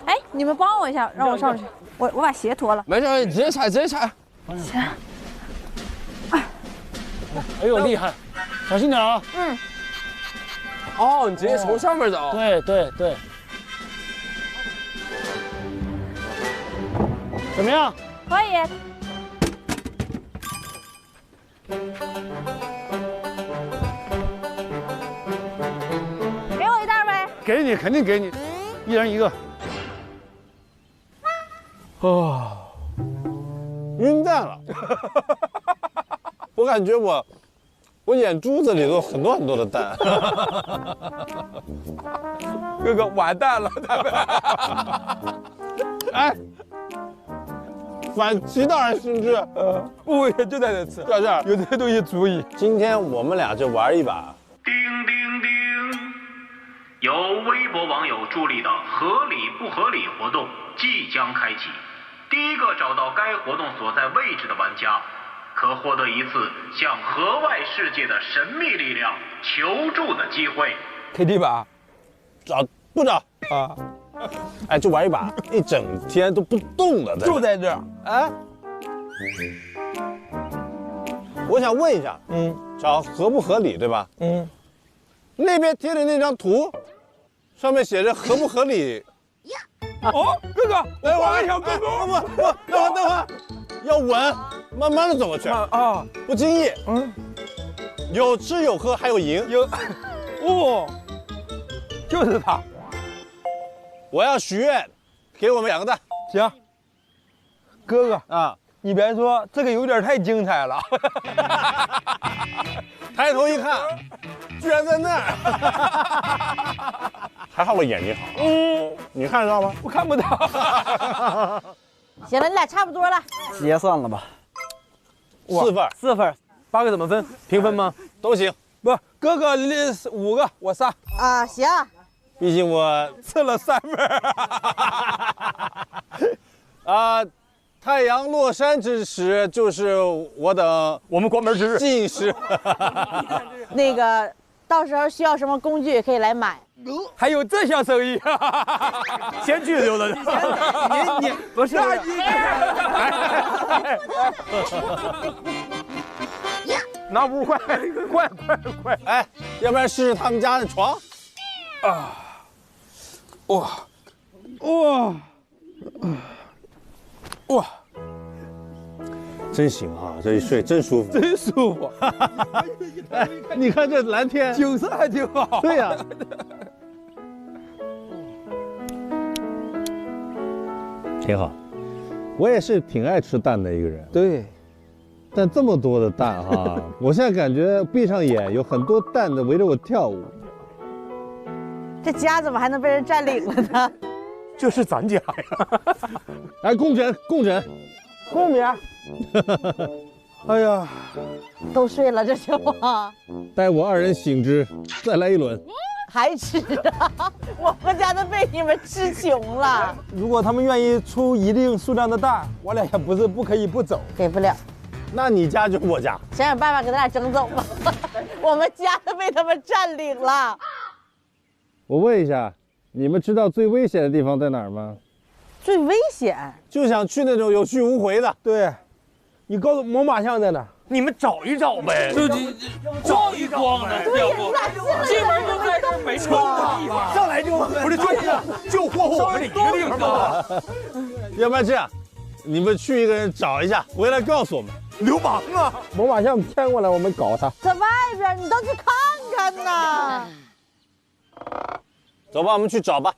哎，你们帮我一下，让我上去。我把鞋脱了。没事，直接踩，直接踩。行。哎呦，厉害！小心点啊！嗯。哦，你直接从上面走。对对对。怎么样？可以。给我一袋呗。给你，肯定给你，一人一个。啊，晕蛋了！我感觉我眼珠子里头很多很多的蛋。哥哥完蛋了，他们。哎，反其道而行之。不危险就在这吃，在这儿有这些东西足以。今天我们俩就玩一把。叮叮叮！由微博网友助力的合理不合理活动即将开启。第一个找到该活动所在位置的玩家，可获得一次向河外世界的神秘力量求助的机会。KT 吧？找不找？啊，哎，就玩一把，一整天都不动了，就在这儿。哎，我想问一下，找合不合理，对吧？那边贴的那张图，上面写着合不合理？哦，哥哥，来玩一小哥哥，不，等会儿，要稳，慢慢的走过去啊，不经意。有吃有喝还有赢，哦，就是他。我要许愿，给我们2个蛋。行，哥哥啊，你别说，这个有点太精彩了。抬头一看，居然在那儿。还好我眼睛好。你看得到吗？我看不到。行了，你俩差不多了，结算了吧。 4分，4分，8个怎么分？平分吗？都行。不，哥哥5个，我3。啊，行。毕竟我吃了3份。啊，太阳落山之时，就是我等我们关门之日。进食。那个，到时候需要什么工具可以来买。还有这项生意，先去溜达。你不是？拿屋快！哎，要不然试试他们家的床？啊！哇！真行啊，这一睡真舒服，真舒服。哎，你看这蓝天，景色还挺好。对呀。挺好，我也是挺爱吃蛋的一个人。对。 但这么多的蛋哈，我现在感觉闭上眼有很多蛋的围着我跳舞。这家怎么还能被人占领了呢？这是咱家呀！来共枕，共眠。哎呀，都睡了这就待我2人醒之，再来一轮。还吃啊？我们家都被你们吃穷了。如果他们愿意出一定数量的蛋，我俩也不是不可以不走。给不了。 那你家就是我家，想办法给他俩整走吧。我们家都被他们占领了。我问一下，你们知道最危险的地方在哪儿吗？最危险？就想去那种有去无回的。对，你告诉猛犸象在哪？你们找一找呗。就逛一逛呗。对呀，你俩进门就在这没冲啊！上来就不是就霍霍我们这一个地方吗？要不然这样，你们去一个人找一下，回来告诉我们。 流氓啊！猛犸象牵过来，我们搞他。在外边，你都去看看呐。走吧，我们去找吧，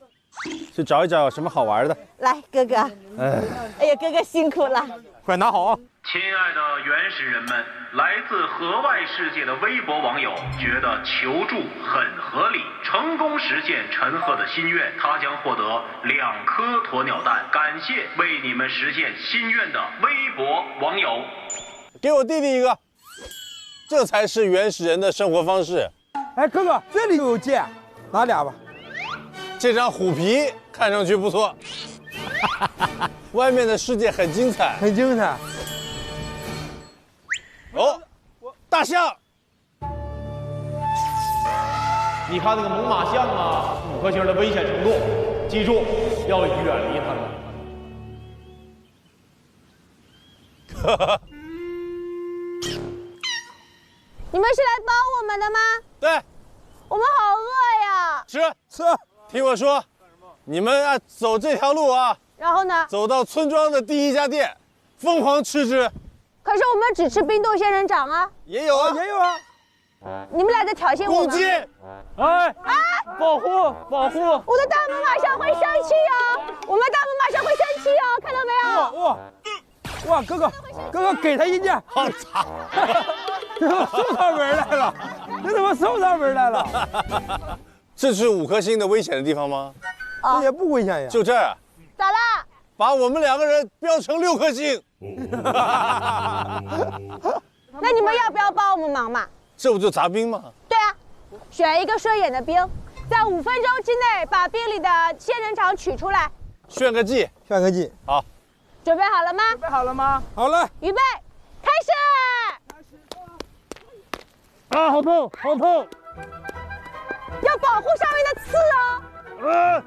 去找一找有什么好玩的。来，哥哥。哎呀，哥哥辛苦了。快拿好啊！亲爱的原始人们，来自河外世界的微博网友觉得求助很合理，成功实现陈赫的心愿，他将获得2颗鸵鸟蛋。感谢为你们实现心愿的微博网友。 给我弟弟一个，这才是原始人的生活方式。哎，哥哥，这里有剑，拿俩吧。这张虎皮看上去不错，外面的世界很精彩，很精彩。哦，大象，你看那个猛犸象啊，5颗星的危险程度，记住要远离它们。你们是来帮我们的吗？对，我们好饿呀！吃，听我说，你们啊走这条路啊，然后呢？走到村庄的第1家店，疯狂吃之。可是我们只吃冰冻仙人掌啊！也有啊，也有啊。你们俩在挑衅我吗？攻击！哎，保护！我的大猛犸象会生气哦！我们大猛犸象会生气哦，看到没有？哇，哥哥，给他一剑！好惨！这怎么送上门来了？这怎么送上门来了？这是5颗星的危险的地方吗？这也不危险呀。就这儿。咋啦？把我们2个人标成6颗星。那你们要不要帮我们忙嘛？这不就杂兵吗？对啊，选一个顺眼的兵，在5分钟之内把兵里的仙人掌取出来。炫个技。好。准备好了吗？准备好了吗？好了。预备，开始！啊，好痛！要保护上面的刺哦。来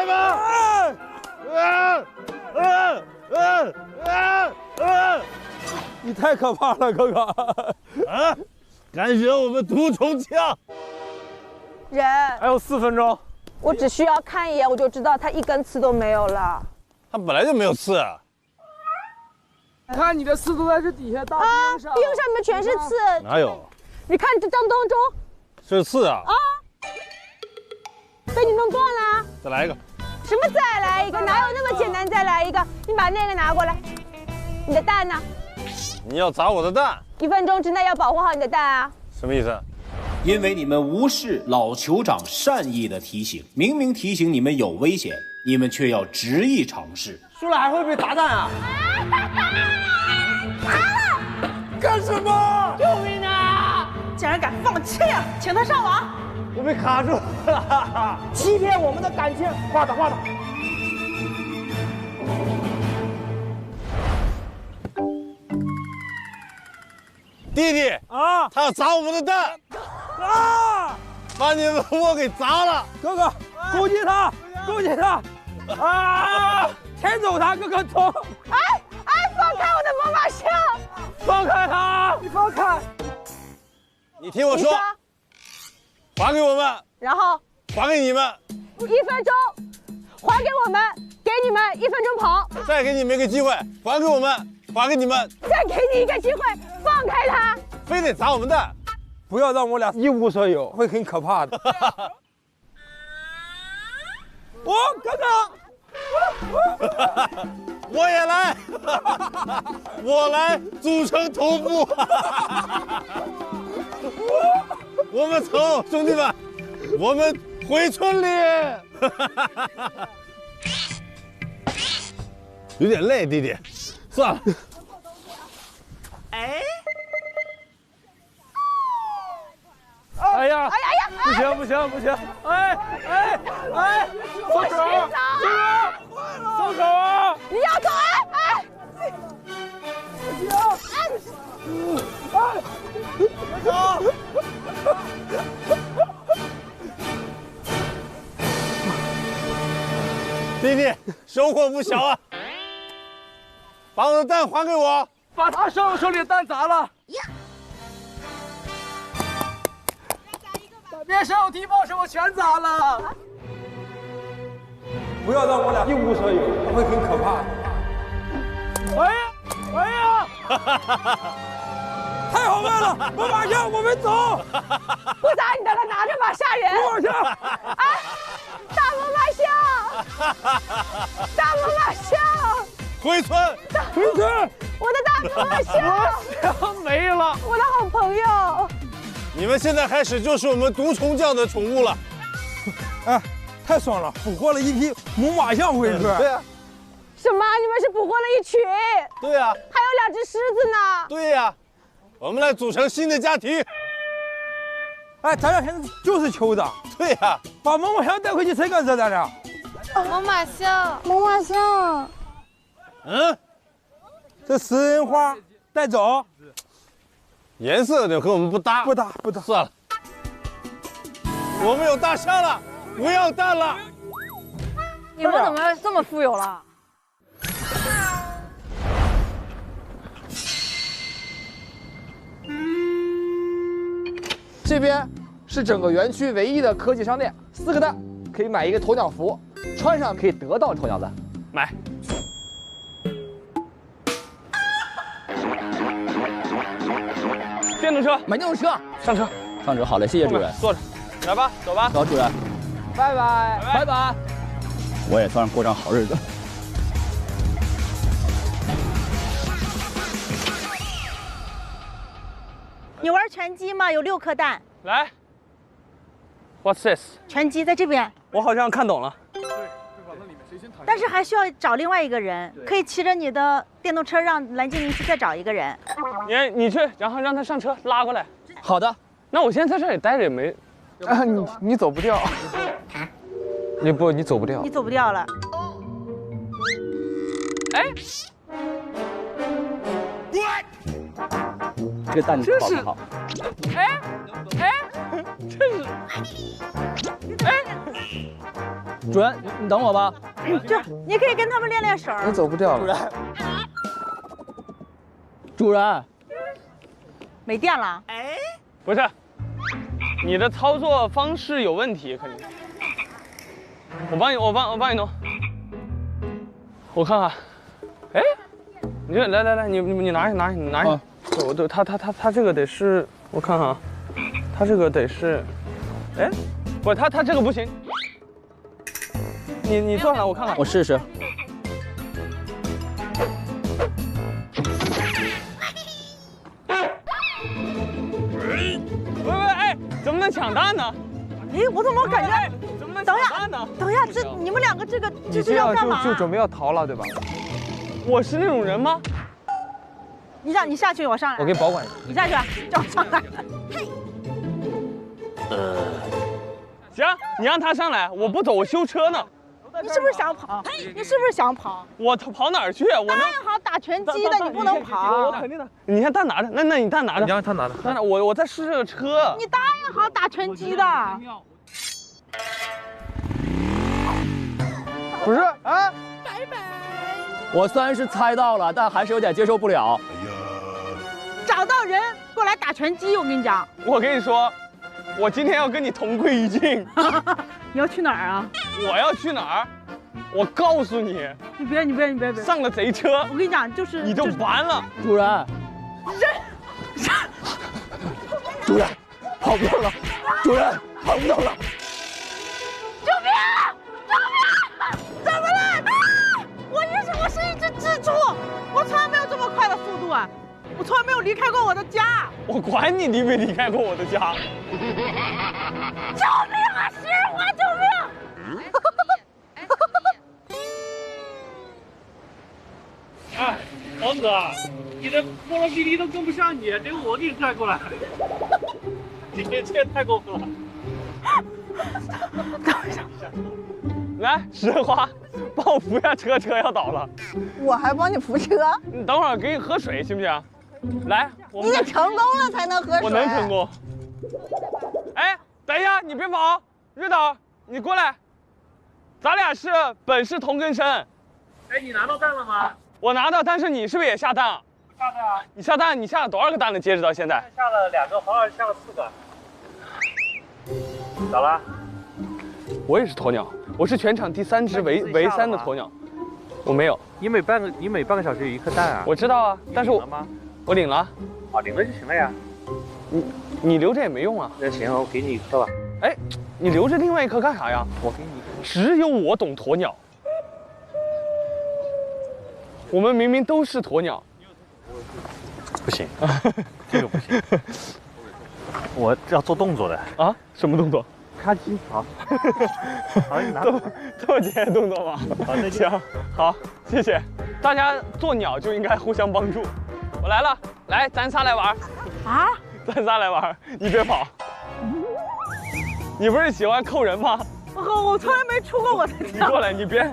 吧！你太可怕了，哥哥！啊，敢惹我们毒虫枪？人还有4分钟，我只需要看一眼，我就知道它一根刺都没有了。它本来就没有刺。看你的刺都在这底下大啊，冰上，冰上面全是刺。哪有？你看这张当中是刺啊！啊，被你弄断了。再来一个。什么再来一个？哪有那么简单？再来一个？你把那个拿过来。你的蛋呢？你要砸我的蛋？1分钟之内要保护好你的蛋啊！什么意思？因为你们无视老酋长善意的提醒，明明提醒你们有危险，你们却要执意尝试。输了还会被砸蛋啊？干什么？救命啊！竟然敢放弃，请他上网。我被卡住了，欺骗我们的感情。画的。弟弟啊，他要砸我们的蛋啊！把你们窝给砸了，哥哥，攻击他，攻击他！啊！牵走他，哥哥走！哎，放开我的魔法杖！放开他！你放开！你听我说，还给我们，然后还给你们1分钟，还给我们，给你们1分钟跑，再给你们一个机会，还给我们，还给你们，再给你一个机会，放开他！非得砸我们蛋，不要让我俩一无所有，会很可怕的。我哥哥，我也来，我来组成头部。我们走，兄弟们，我们回村里。有点累，弟弟，算了。哎呀！不行！哎！松手！松手啊！你要走哎！弟弟收获不小啊！把我的蛋还给我！把他手里的蛋砸了。别手提报什么全砸了！不要让我俩一无所有，会很可怕。哎呀！太好办了！魔法杖，我们走！不砸你的了，拿着吧，吓人！魔法杖！哎，大魔法杖！大魔法杖！回村！回村！我的大魔法杖没了！我的好朋友！你们现在开始就是我们毒虫匠的宠物了。哎，太爽了，捕获了一批猛犸象回去。对啊。什么？你们是捕获了一群？对呀。还有2只狮子呢。对呀。我们来组成新的家庭。哎，咱俩现在就是酋长。对呀。把猛犸象带回去谁敢惹咱俩？猛犸象。嗯，这食人花带走。颜色的和我们不搭，不搭，算了。我们有大象了，不要蛋了。你们怎么这么富有了？这边是整个园区唯一的科技商店，4个蛋可以买一个鸵鸟服，穿上可以得到鸵鸟蛋。买。电动车，买电动车，上车，上车，好嘞，谢谢主人。坐着，来吧，走吧。走，主人。拜拜，拜拜。我也算是过上好日子。你玩拳击吗？有6颗蛋。来。What's this？ 拳击在这边。我好像看懂了。但是还需要找另外一个人，可以骑着你的电动车让蓝精灵去再找一个人。你去，然后让他上车拉过来。好的。那我现在在这里待着也没。啊，你走不掉。你走不掉。你走不掉了。哎。这个蛋你保不好。哎，这是。哎。主任，你等我吧。这你可以跟他们练练手。你走不掉了。主任，没电了？哎，不是，你的操作方式有问题，肯定。我帮你弄。我看看，哎，你这来，你拿一下。我对他这个得是，我看看啊，他这个得是，哎，不是他这个不行。你坐上来，我看看。我试试。喂，哎，怎么能抢蛋呢？哎，我怎么感觉？怎么能等一抢蛋呢？等一下，这你们两个这你是要干嘛？就准备要逃了，对吧？我是那种人吗？你下去，我上来。我给你保管一下。你下去，叫我上来。行，你让他上来，我不走，我修车呢。你是不是想跑？你是不是想跑？我跑哪儿去？我答应好打拳击的，你不能跑。我肯定的。你先蛋拿着，那你蛋拿着。你让他拿着。蛋拿，我在试这个车。你答应好打拳击的。不是啊。拜拜。我虽然是猜到了，但还是有点接受不了。找到人过来打拳击，我跟你讲。我跟你说，我今天要跟你同归于尽。你要去哪儿啊？我要去哪儿？我告诉你。你别！上了贼车，我跟你讲，就是你就完了。主任，主任，跑不动了，主任跑不动了。救命！救命！怎么了？啊！我是一只蜘蛛，我从来没有这么快的速度啊！我从来没有离开过我的家。我管你离没离开过我的家。救命啊！食人花，救命！哎，王子，你的菠萝比例都跟不上你，得我给你拽过来。你这也太过分了。等一下，来，食人花，帮我扶一下车，车要倒了。我还帮你扶车？你等会儿给你喝水行不行？来，你得成功了才能喝水。我能成功。哎，等一下，你别跑，月岛，你过来，咱俩是本是同根生。哎，你拿到蛋了吗？我拿到，但是你是不是也下蛋？下蛋啊！你下蛋，你下了多少个蛋了？截止到现在？下了2个，黄老师下了4个。咋了？我也是鸵鸟，我是全场第3只唯3的鸵鸟。我没有。你每半个小时有1颗蛋啊？我知道啊，但是我吗？我领了。啊，领了就行了呀。你留着也没用啊。那行，我给你1颗吧。哎，你留着另外1颗干啥呀？我给你1颗。只有我懂鸵鸟。我们明明都是鸵鸟。不行，这个不行。我要做动作的啊？什么动作？咔叽，好。好，你拿。这么简单动作吗？好，再见。行，好，谢谢。大家做鸟就应该互相帮助。我来了，来，咱仨来玩。啊？咱仨来玩，你别跑。你不是喜欢扣人吗？我从来没出过我的家。你过来，你别，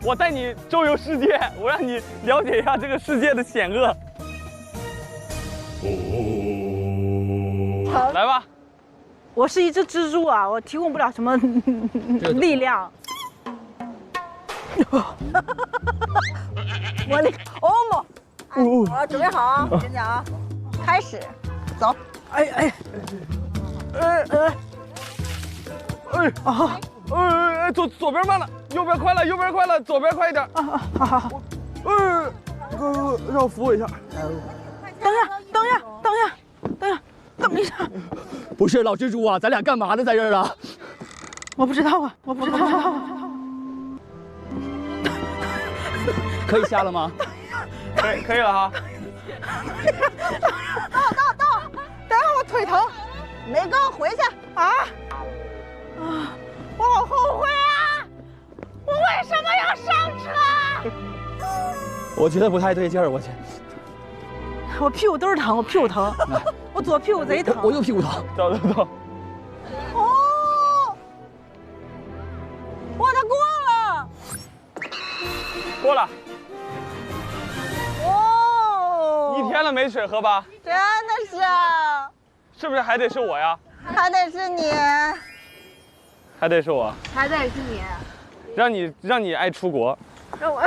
我带你周游世界，我让你了解一下这个世界的险恶。来吧。我是一只蜘蛛啊，我提供不了什么力量。我那个我准备好啊，跟你讲啊，开始，走。哎，左边慢了，右边快了，左边快一点。好。让我扶我一下。等一下。不是老蜘蛛啊，咱俩干嘛呢？在这儿啊？我不知道啊。可以下了吗？可以了哈。到，等会我腿疼，没跟我回去啊！我好后悔啊！我为什么要上车？我觉得不太对劲儿，我去。我屁股都是疼，我左屁股贼疼。我右屁股疼。走。哦，他过了。哦。 1天了没水喝吧？真的是。是不是还得是我呀？还得是你。还得是我。还得是你。让你爱出国。让我